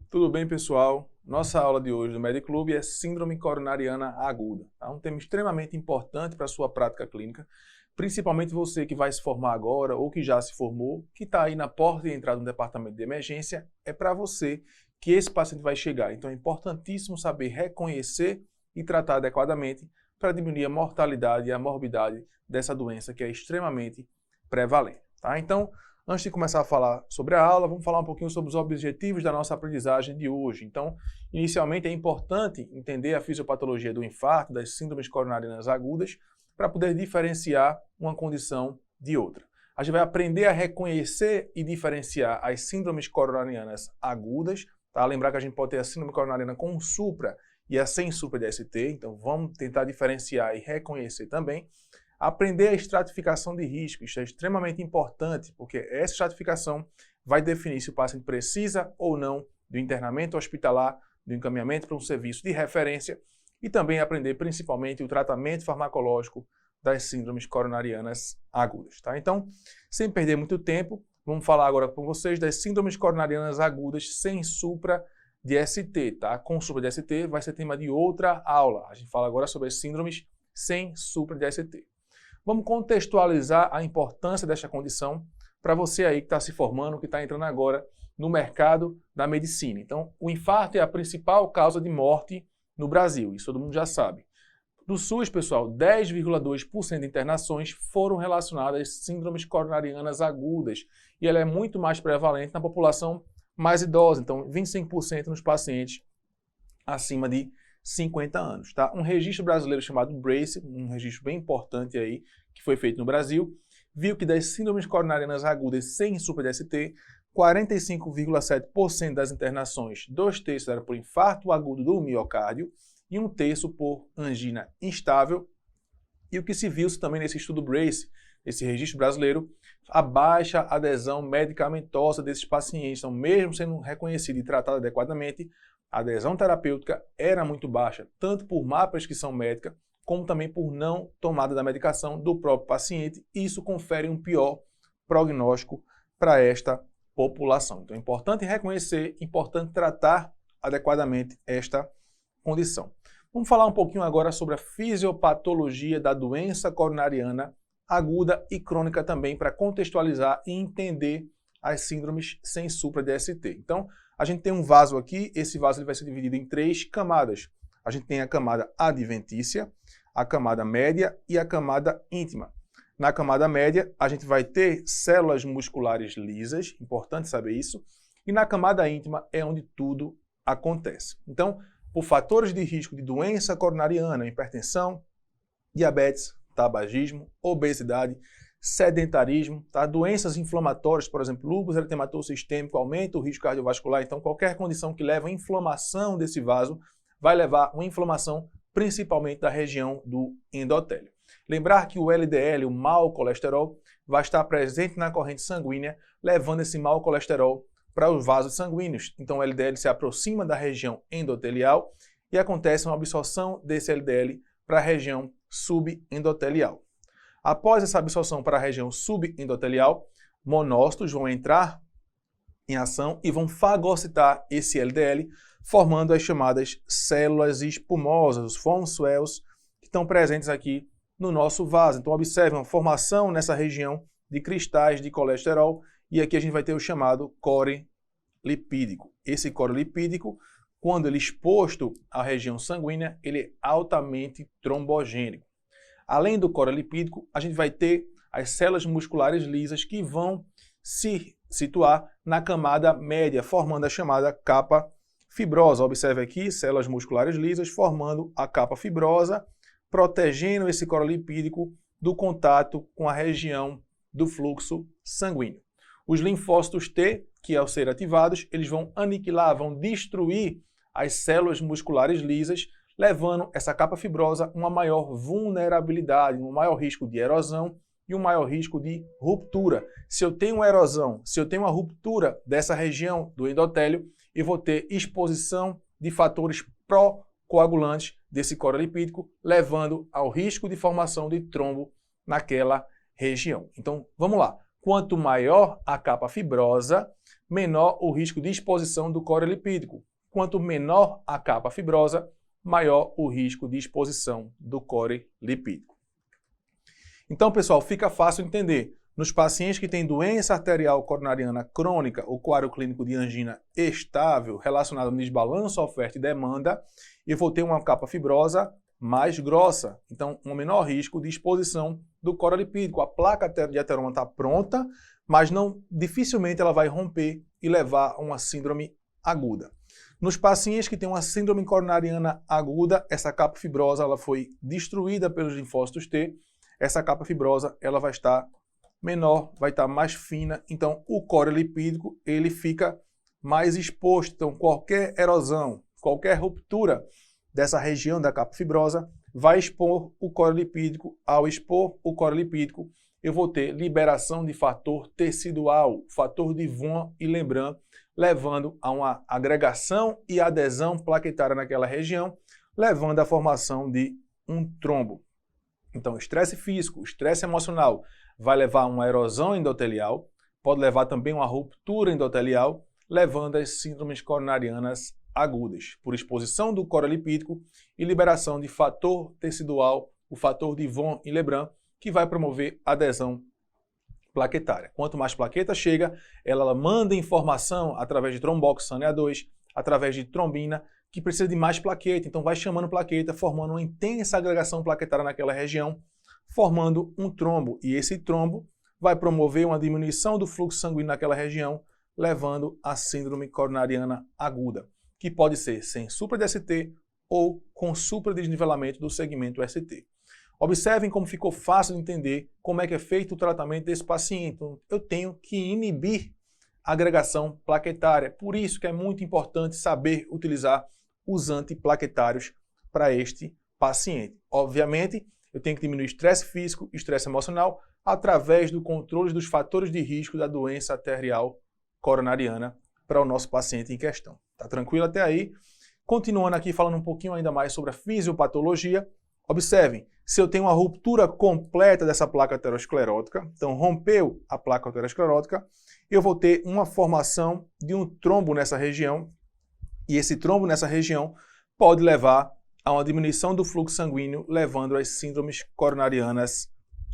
Tudo bem, pessoal? Nossa aula de hoje do MediClub é Síndrome Coronariana Aguda. É um tema extremamente importante para a sua prática clínica, principalmente você que vai se formar agora ou que já se formou, que está aí na porta de entrada no departamento de emergência, é para você que esse paciente vai chegar. Então é importantíssimo saber reconhecer e tratar adequadamente para diminuir a mortalidade e a morbidade dessa doença que é extremamente prevalente. Tá? Então, antes de começar a falar sobre a aula, vamos falar um pouquinho sobre os objetivos da nossa aprendizagem de hoje. Então, inicialmente é importante entender a fisiopatologia do infarto, das síndromes coronarianas agudas, para poder diferenciar uma condição de outra. A gente vai aprender a reconhecer e diferenciar as síndromes coronarianas agudas, tá? Lembrar que a gente pode ter a síndrome coronariana com supra e a sem supra de ST, então vamos tentar diferenciar e reconhecer também. Aprender a estratificação de risco, isso é extremamente importante, porque essa estratificação vai definir se o paciente precisa ou não do internamento hospitalar, do encaminhamento para um serviço de referência e também aprender principalmente o tratamento farmacológico das síndromes coronarianas agudas. Tá? Então, sem perder muito tempo, vamos falar agora com vocês das síndromes coronarianas agudas sem supra de ST. Tá? Com supra de ST vai ser tema de outra aula. A gente fala agora sobre as síndromes sem supra de ST. Vamos contextualizar a importância desta condição para você aí que está se formando, que está entrando agora no mercado da medicina. Então, o infarto é a principal causa de morte no Brasil, isso todo mundo já sabe. No SUS, pessoal, 10,2% de internações foram relacionadas às síndromes coronarianas agudas e ela é muito mais prevalente na população mais idosa, então 25% nos pacientes acima de 50 anos, tá? Um registro brasileiro chamado BRACE, um registro bem importante aí, que foi feito no Brasil, viu que das síndromes coronarianas agudas sem supra de ST, 45,7% das internações, 2/3 eram por infarto agudo do miocárdio e 1/3 por angina instável. E o que se viu também nesse estudo BRACE, esse registro brasileiro, a baixa adesão medicamentosa desses pacientes, então mesmo sendo reconhecido e tratado adequadamente, a adesão terapêutica era muito baixa, tanto por má prescrição médica, como também por não tomada da medicação do próprio paciente, e isso confere um pior prognóstico para esta população. Então é importante reconhecer, importante tratar adequadamente esta condição. Vamos falar um pouquinho agora sobre a fisiopatologia da doença coronariana aguda e crônica também, para contextualizar e entender as síndromes sem supra de ST. Então, a gente tem um vaso aqui, esse vaso ele vai ser dividido em 3 camadas. A gente tem a camada adventícia, a camada média e a camada íntima. Na camada média, a gente vai ter células musculares lisas, importante saber isso, e na camada íntima é onde tudo acontece. Então, por fatores de risco de doença coronariana, hipertensão, diabetes, tabagismo, obesidade, sedentarismo, tá? Doenças inflamatórias, por exemplo, lúpus eritematoso sistêmico, aumenta o risco cardiovascular, então qualquer condição que leva à inflamação desse vaso vai levar a uma inflamação principalmente da região do endotélio. Lembrar que o LDL, o mau colesterol, vai estar presente na corrente sanguínea, levando esse mau colesterol para os vasos sanguíneos. Então o LDL se aproxima da região endotelial e acontece uma absorção desse LDL para a região subendotelial. Após essa absorção para a região subendotelial, monócitos vão entrar em ação e vão fagocitar esse LDL, formando as chamadas células espumosas, os foam swells, que estão presentes aqui no nosso vaso. Então observe uma formação nessa região de cristais de colesterol e aqui a gente vai ter o chamado core lipídico. Esse core lipídico, quando ele é exposto à região sanguínea, ele é altamente trombogênico. Além do core lipídico, a gente vai ter as células musculares lisas que vão se situar na camada média, formando a chamada capa fibrosa. Observe aqui, células musculares lisas formando a capa fibrosa, protegendo esse core lipídico do contato com a região do fluxo sanguíneo. Os linfócitos T, que ao ser ativados, eles vão aniquilar, vão destruir as células musculares lisas, levando essa capa fibrosa a uma maior vulnerabilidade, um maior risco de erosão e um maior risco de ruptura. Se eu tenho uma erosão, se eu tenho uma ruptura dessa região do endotélio, eu vou ter exposição de fatores pró-coagulantes desse core lipídico, levando ao risco de formação de trombo naquela região. Então, vamos lá. Quanto maior a capa fibrosa, menor o risco de exposição do core lipídico. Quanto menor a capa fibrosa, maior o risco de exposição do core lipídico. Então, pessoal, fica fácil entender. Nos pacientes que têm doença arterial coronariana crônica, o quadro clínico de angina estável, relacionado ao desbalanço oferta e demanda, eu vou ter uma capa fibrosa mais grossa. Então, um menor risco de exposição do core lipídico. A placa de ateroma está pronta, mas dificilmente ela vai romper e levar a uma síndrome aguda. Nos pacientes que têm uma síndrome coronariana aguda, essa capa fibrosa ela foi destruída pelos linfócitos T. Essa capa fibrosa ela vai estar menor, vai estar mais fina, então o core lipídico ele fica mais exposto. Então qualquer erosão, qualquer ruptura dessa região da capa fibrosa vai expor o core lipídico. Ao expor o core lipídico, eu vou ter liberação de fator tecidual, fator de Von e Lebrun, levando a uma agregação e adesão plaquetária naquela região, levando à formação de um trombo. Então, estresse físico, estresse emocional vai levar a uma erosão endotelial, pode levar também a uma ruptura endotelial, levando às síndromes coronarianas agudas, por exposição do core lipídico e liberação de fator tecidual, o fator de Von e Lebrun, que vai promover adesão plaquetária. Quanto mais plaqueta chega, ela manda informação através de tromboxano A2, através de trombina, que precisa de mais plaqueta, então vai chamando plaqueta, formando uma intensa agregação plaquetária naquela região, formando um trombo. E esse trombo vai promover uma diminuição do fluxo sanguíneo naquela região, levando à síndrome coronariana aguda, que pode ser sem supra-DST ou com supradesnivelamento do segmento ST. Observem como ficou fácil de entender como é que é feito o tratamento desse paciente. Então, eu tenho que inibir a agregação plaquetária. Por isso que é muito importante saber utilizar os antiplaquetários para este paciente. Obviamente, eu tenho que diminuir o estresse físico e estresse emocional através do controle dos fatores de risco da doença arterial coronariana para o nosso paciente em questão. Tá tranquilo até aí? Continuando aqui, falando um pouquinho ainda mais sobre a fisiopatologia. Observem, se eu tenho uma ruptura completa dessa placa aterosclerótica, então rompeu a placa aterosclerótica, eu vou ter uma formação de um trombo nessa região, e esse trombo nessa região pode levar a uma diminuição do fluxo sanguíneo, levando às síndromes coronarianas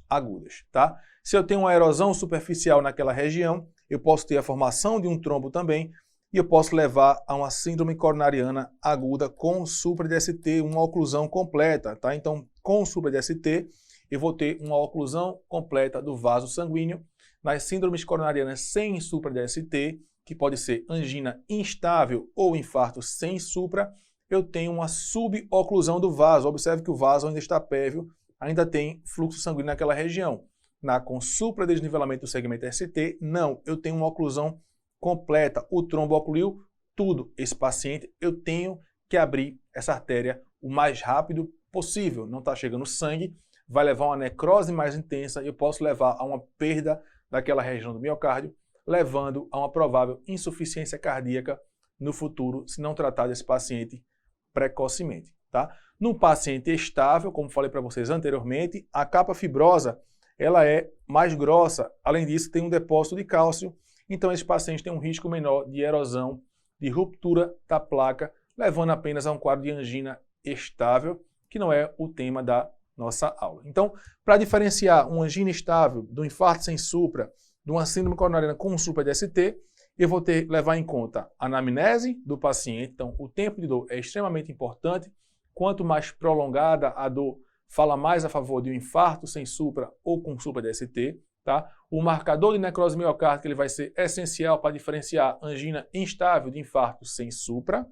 agudas, tá? Se eu tenho uma erosão superficial naquela região, eu posso ter a formação de um trombo também, e eu posso levar a uma síndrome coronariana aguda com supra-DST, uma oclusão completa, tá? Então, com supra-DST, eu vou ter uma oclusão completa do vaso sanguíneo. Nas síndromes coronarianas sem supra-DST, que pode ser angina instável ou infarto sem supra, eu tenho uma suboclusão do vaso. Observe que o vaso ainda está pérvio, ainda tem fluxo sanguíneo naquela região. Com supra-desnivelamento do segmento ST, não, eu tenho uma oclusão completa, o trombo ocluiu tudo. Esse paciente, eu tenho que abrir essa artéria o mais rápido possível. Não está chegando sangue, vai levar a uma necrose mais intensa, eu posso levar a uma perda daquela região do miocárdio, levando a uma provável insuficiência cardíaca no futuro, se não tratar desse paciente precocemente, tá? No paciente estável, como falei para vocês anteriormente, a capa fibrosa, ela é mais grossa. Além disso, tem um depósito de cálcio. Então, esse paciente tem um risco menor de erosão, de ruptura da placa, levando apenas a um quadro de angina estável, que não é o tema da nossa aula. Então, para diferenciar uma angina estável do infarto sem supra, de uma síndrome coronariana com supra-DST, eu vou levar em conta a anamnese do paciente. Então, o tempo de dor é extremamente importante. Quanto mais prolongada a dor, fala mais a favor de um infarto sem supra ou com supra-DST. Tá? O marcador de necrose miocárdica ele vai ser essencial para diferenciar angina instável de infarto sem supra.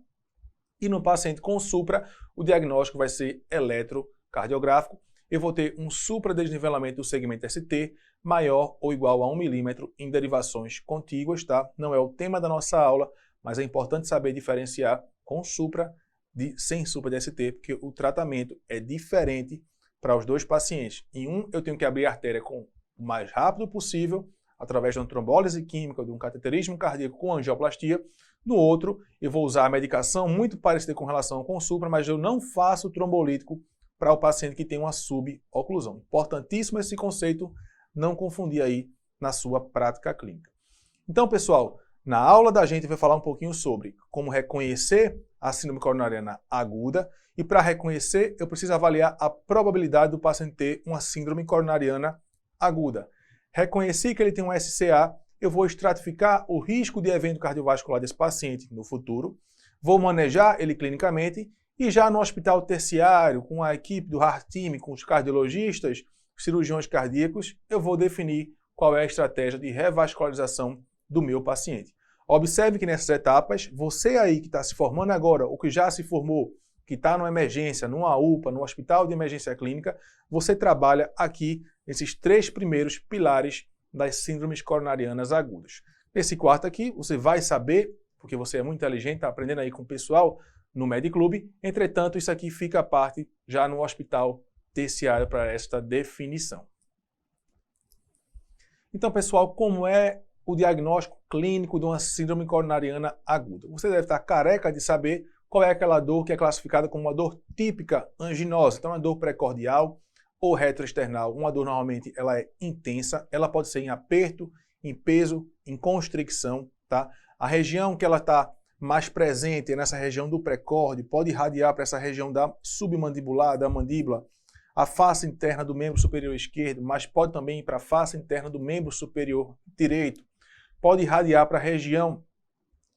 E no paciente com supra, o diagnóstico vai ser eletrocardiográfico. Eu vou ter um supradesnivelamento do segmento ST maior ou igual a 1 milímetro em derivações contíguas. Tá? Não é o tema da nossa aula, mas é importante saber diferenciar com supra sem supra-DST, porque o tratamento é diferente para os dois pacientes. Em um, eu tenho que abrir a artéria com o mais rápido possível, através de uma trombólise química, de um cateterismo cardíaco com angioplastia. No outro, eu vou usar a medicação muito parecida com relação com supra, mas eu não faço trombolítico para o paciente que tem uma suboclusão. Importantíssimo esse conceito, não confundir aí na sua prática clínica. Então, pessoal, Na aula da gente vai falar um pouquinho sobre como reconhecer a síndrome coronariana aguda, e para reconhecer eu preciso avaliar a probabilidade do paciente ter uma síndrome coronariana aguda. Reconheci que ele tem um SCA, eu vou estratificar o risco de evento cardiovascular desse paciente no futuro, vou manejar ele clinicamente e já no hospital terciário, com a equipe do Heart Team, com os cardiologistas, cirurgiões cardíacos, eu vou definir qual é a estratégia de revascularização do meu paciente. Observe que nessas etapas, você aí que está se formando agora, ou que já se formou, que está numa emergência, numa UPA, no hospital de emergência clínica, você trabalha aqui nesses 3 primeiros pilares das síndromes coronarianas agudas. Nesse quarto aqui, você vai saber, porque você é muito inteligente, está aprendendo aí com o pessoal no Mediclub, entretanto, isso aqui fica à parte já no hospital terciário para esta definição. Então, pessoal, como é o diagnóstico clínico de uma síndrome coronariana aguda? Você deve estar careca de saber qual é aquela dor que é classificada como uma dor típica anginosa. Então, uma dor precordial ou retroesternal. Uma dor, normalmente, ela é intensa, ela pode ser em aperto, em peso, em constricção, tá? A região que ela está mais presente é nessa região do precórdio, pode irradiar para essa região da submandibular, da mandíbula, a face interna do membro superior esquerdo, mas pode também ir para a face interna do membro superior direito. Pode irradiar para a região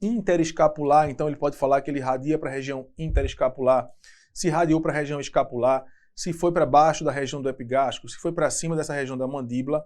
interescapular, então ele pode falar que ele irradia para a região interescapular, se irradiou para a região escapular, se foi para baixo da região do epigástrico, se foi para cima dessa região da mandíbula,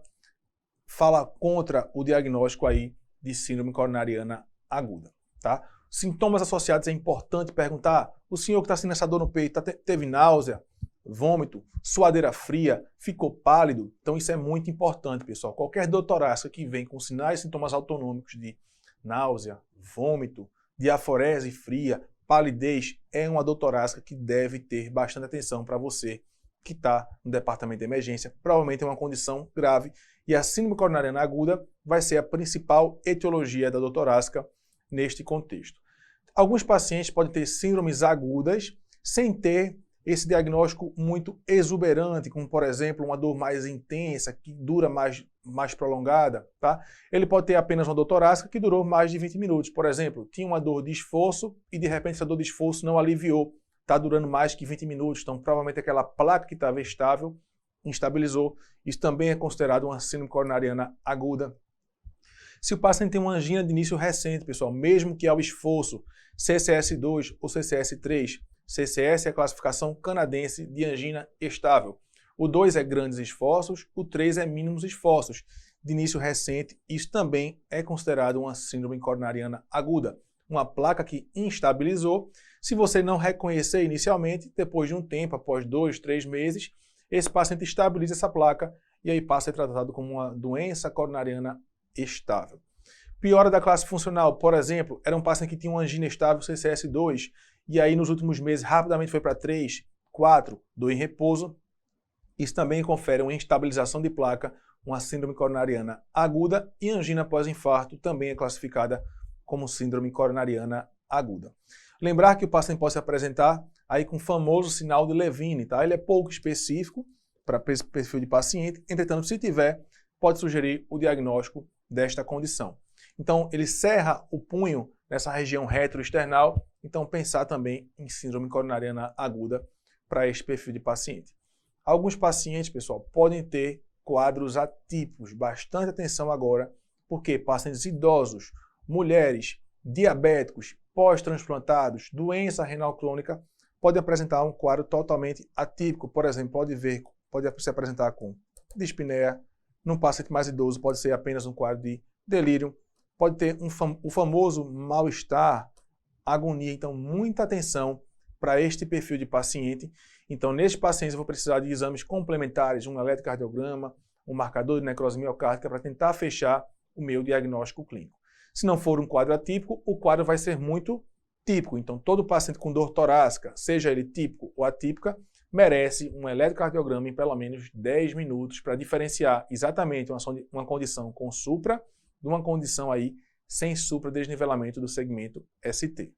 fala contra o diagnóstico aí de síndrome coronariana aguda, tá? Sintomas associados é importante perguntar, o senhor que está sentindo essa dor no peito, teve náusea, vômito, suadeira fria, ficou pálido? Então isso é muito importante, pessoal. Qualquer dor torácica que vem com sinais e sintomas autonômicos de náusea, vômito, diaforese fria, palidez, é uma dor torácica que deve ter bastante atenção para você que está no departamento de emergência. Provavelmente é uma condição grave e a síndrome coronariana aguda vai ser a principal etiologia da dor torácica neste contexto. Alguns pacientes podem ter síndromes agudas sem ter esse diagnóstico muito exuberante, como por exemplo uma dor mais intensa, que dura mais prolongada, tá? Ele pode ter apenas uma dor torácica que durou mais de 20 minutos. Por exemplo, tinha uma dor de esforço e de repente essa dor de esforço não aliviou, está durando mais que 20 minutos, então provavelmente aquela placa que estava estável instabilizou. Isso também é considerado uma síndrome coronariana aguda. Se o paciente tem uma angina de início recente, pessoal, mesmo que ao esforço, CCS2 ou CCS3, CCS é a classificação canadense de angina estável. O 2 é grandes esforços, o 3 é mínimos esforços. De início recente, isso também é considerado uma síndrome coronariana aguda. Uma placa que instabilizou. Se você não reconhecer inicialmente, depois de um tempo, após 2, 3 meses, esse paciente estabiliza essa placa e aí passa a ser tratado como uma doença coronariana estável. Piora da classe funcional, por exemplo, era um paciente que tinha uma angina estável CCS2, e aí nos últimos meses rapidamente foi para 3, 4, dor em repouso. Isso também confere uma instabilização de placa, uma síndrome coronariana aguda, e angina pós-infarto também é classificada como síndrome coronariana aguda. Lembrar que o paciente pode se apresentar aí com o famoso sinal de Levine, tá? Ele é pouco específico para esse perfil de paciente, entretanto, se tiver, pode sugerir o diagnóstico desta condição. Então, ele cerra o punho nessa região retroesternal, então pensar também em síndrome coronariana aguda para este perfil de paciente. Alguns pacientes, pessoal, podem ter quadros atípicos. Bastante atenção agora, porque pacientes idosos, mulheres, diabéticos, pós-transplantados, doença renal crônica, podem apresentar um quadro totalmente atípico. Por exemplo, pode se apresentar com dispneia. Num paciente mais idoso, pode ser apenas um quadro de delírio. Pode ter o famoso mal-estar, agonia. Então, muita atenção para este perfil de paciente. Então, nesses pacientes, eu vou precisar de exames complementares, um eletrocardiograma, um marcador de necrose miocárdica, para tentar fechar o meu diagnóstico clínico. Se não for um quadro atípico, o quadro vai ser muito típico. Então, todo paciente com dor torácica, seja ele típico ou atípica, merece um eletrocardiograma em pelo menos 10 minutos para diferenciar exatamente uma condição com supra de uma condição aí sem supradesnivelamento do segmento ST.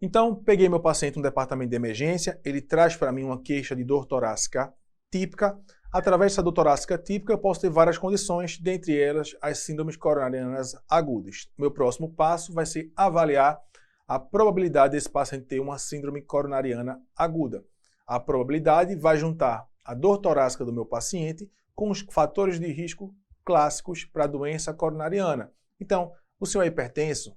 Então, peguei meu paciente no departamento de emergência, ele traz para mim uma queixa de dor torácica típica. Através dessa dor torácica típica, eu posso ter várias condições, dentre elas as síndromes coronarianas agudas. Meu próximo passo vai ser avaliar a probabilidade desse paciente ter uma síndrome coronariana aguda. A probabilidade vai juntar a dor torácica do meu paciente com os fatores de risco clássicos para a doença coronariana. Então, o senhor é hipertenso?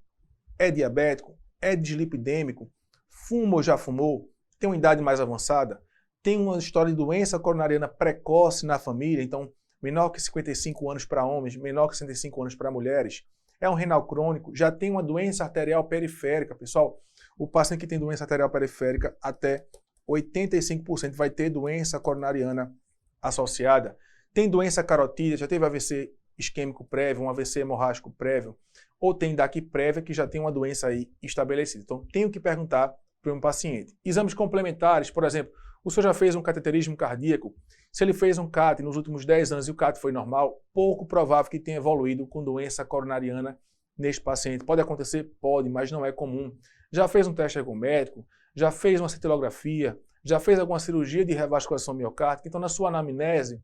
É diabético? É dislipidêmico? Fuma ou já fumou? Tem uma idade mais avançada? Tem uma história de doença coronariana precoce na família, então menor que 55 anos para homens, menor que 65 anos para mulheres. É um renal crônico, já tem uma doença arterial periférica. Pessoal, o paciente que tem doença arterial periférica, até 85% vai ter doença coronariana associada. Tem doença carotídea, já teve AVC isquêmico prévio, um AVC hemorrágico prévio, ou tem DAC prévia que já tem uma doença aí estabelecida. Então, tenho que perguntar para um paciente. Exames complementares, por exemplo, o senhor já fez um cateterismo cardíaco? Se ele fez um CAT nos últimos 10 anos e o CAT foi normal, pouco provável que tenha evoluído com doença coronariana neste paciente. Pode acontecer? Pode, mas não é comum. Já fez um teste ergométrico? Já fez uma cintilografia? Já fez alguma cirurgia de revascularização miocárdica? Então, na sua anamnese,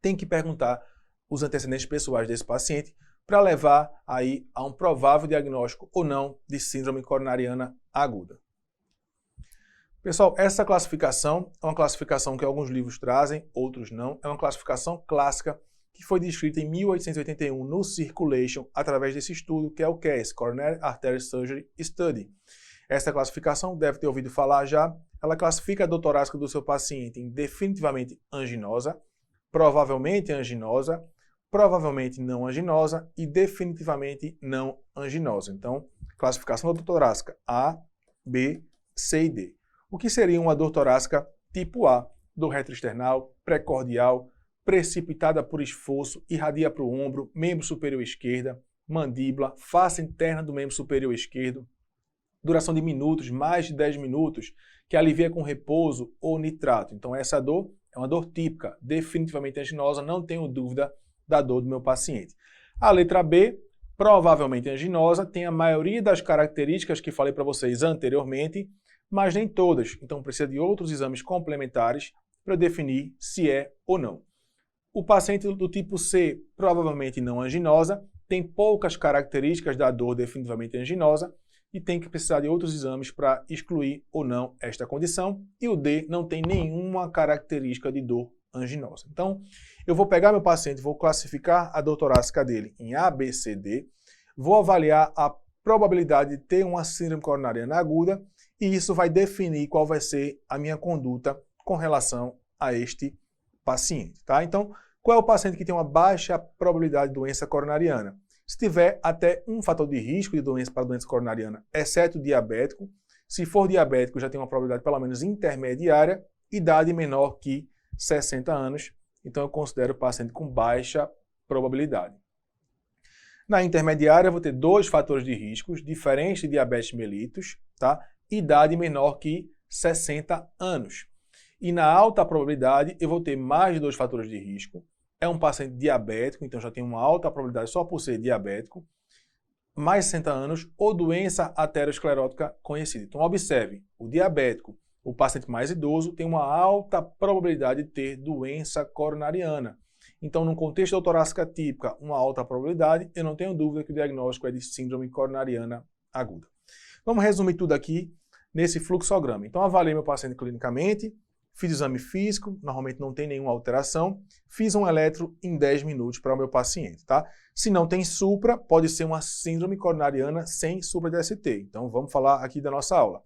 tem que perguntar os antecedentes pessoais desse paciente para levar aí a um provável diagnóstico ou não de síndrome coronariana aguda. Pessoal, essa classificação é uma classificação que alguns livros trazem, outros não. É uma classificação clássica que foi descrita em 1881 no Circulation através desse estudo que é o CAS, Coronary Artery Surgery Study. Essa classificação, deve ter ouvido falar já, ela classifica a dor torácica do seu paciente em definitivamente anginosa, provavelmente anginosa, provavelmente não anginosa e definitivamente não anginosa. Então, classificação da dor torácica A, B, C e D. O que seria uma dor torácica tipo A? Dor retroesternal, precordial, precipitada por esforço, irradia para o ombro, membro superior esquerda, mandíbula, face interna do membro superior esquerdo, duração de minutos, mais de 10 minutos, que alivia com repouso ou nitrato. Então essa dor é uma dor típica, definitivamente anginosa, não tenho dúvida da dor do meu paciente. A letra B, provavelmente anginosa, tem a maioria das características que falei para vocês anteriormente, mas nem todas, então precisa de outros exames complementares para definir se é ou não. O paciente do tipo C, provavelmente não anginosa, tem poucas características da dor definitivamente anginosa e tem que precisar de outros exames para excluir ou não esta condição. E o D não tem nenhuma característica de dor anginosa. Então, eu vou pegar meu paciente, vou classificar a dor torácica dele em A, B, C, D, vou avaliar a probabilidade de ter uma síndrome coronariana aguda e isso vai definir qual vai ser a minha conduta com relação a este paciente, tá? Então, qual é o paciente que tem uma baixa probabilidade de doença coronariana? Se tiver até um fator de risco de doença para doença coronariana, exceto diabético, se for diabético já tem uma probabilidade pelo menos intermediária, idade menor que 60 anos, então eu considero o paciente com baixa probabilidade. Na intermediária, eu vou ter dois fatores de riscos, diferentes de diabetes mellitus, tá? Idade menor que 60 anos. E na alta probabilidade, eu vou ter mais de dois fatores de risco. É um paciente diabético, então já tem uma alta probabilidade só por ser diabético, mais de 60 anos ou doença aterosclerótica conhecida. Então, observe, o diabético, o paciente mais idoso, tem uma alta probabilidade de ter doença coronariana. Então, num contexto da torácica típica, uma alta probabilidade, eu não tenho dúvida que o diagnóstico é de síndrome coronariana aguda. Vamos resumir tudo aqui nesse fluxograma. Então, avaliei meu paciente clinicamente, fiz exame físico, normalmente não tem nenhuma alteração, fiz um eletro em 10 minutos para o meu paciente, tá? Se não tem supra, pode ser uma síndrome coronariana sem supra de ST. Então, vamos falar aqui da nossa aula.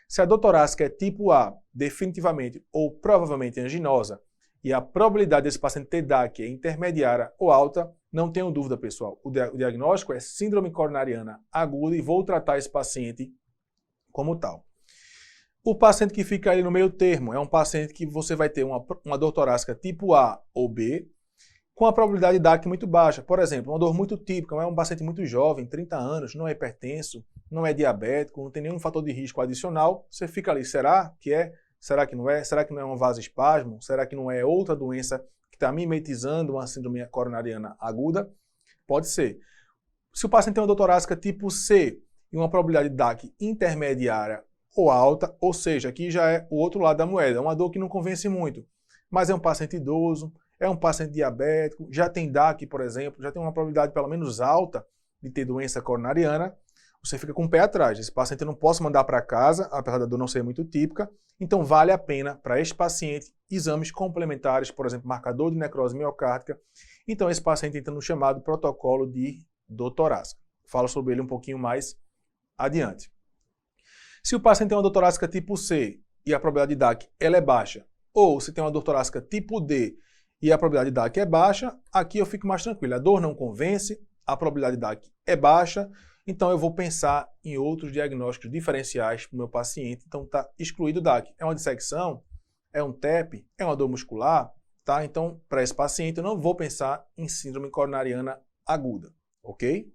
Se a dor torácica é tipo A, definitivamente ou provavelmente anginosa, e a probabilidade desse paciente ter DAC é intermediária ou alta, não tenho dúvida, pessoal. O diagnóstico é síndrome coronariana aguda e vou tratar esse paciente como tal. O paciente que fica ali no meio termo é um paciente que você vai ter uma dor torácica tipo A ou B, com a probabilidade de DAC muito baixa. Por exemplo, uma dor muito típica, é um paciente muito jovem, 30 anos, não é hipertenso, não é diabético, não tem nenhum fator de risco adicional. Você fica ali, será que é? Será que não é? Será que não é um vasoespasmo? Será que não é outra doença que está mimetizando uma síndrome coronariana aguda? Pode ser. Se o paciente tem uma dor torácica tipo C e uma probabilidade de DAC intermediária ou alta, ou seja, aqui já é o outro lado da moeda, uma dor que não convence muito. mas é um paciente idoso, é um paciente diabético, já tem DAC, por exemplo, já tem uma probabilidade pelo menos alta de ter doença coronariana, você fica com o pé atrás. Esse paciente eu não posso mandar para casa, apesar da dor não ser muito típica, então vale a pena para esse paciente exames complementares, por exemplo, marcador de necrose miocárdica. Então esse paciente entra no chamado protocolo de dor torácica. Falo sobre ele um pouquinho mais adiante. Se o paciente tem uma dor torácica tipo C e a probabilidade de DAC ela é baixa, ou se tem uma dor torácica tipo D e a probabilidade de DAC é baixa, aqui eu fico mais tranquilo. A dor não convence, a probabilidade de DAC é baixa, então eu vou pensar em outros diagnósticos diferenciais para o meu paciente. Então está excluído o DAC. É uma dissecção? É um TEP? É uma dor muscular? Tá? Então, para esse paciente eu não vou pensar em síndrome coronariana aguda, ok?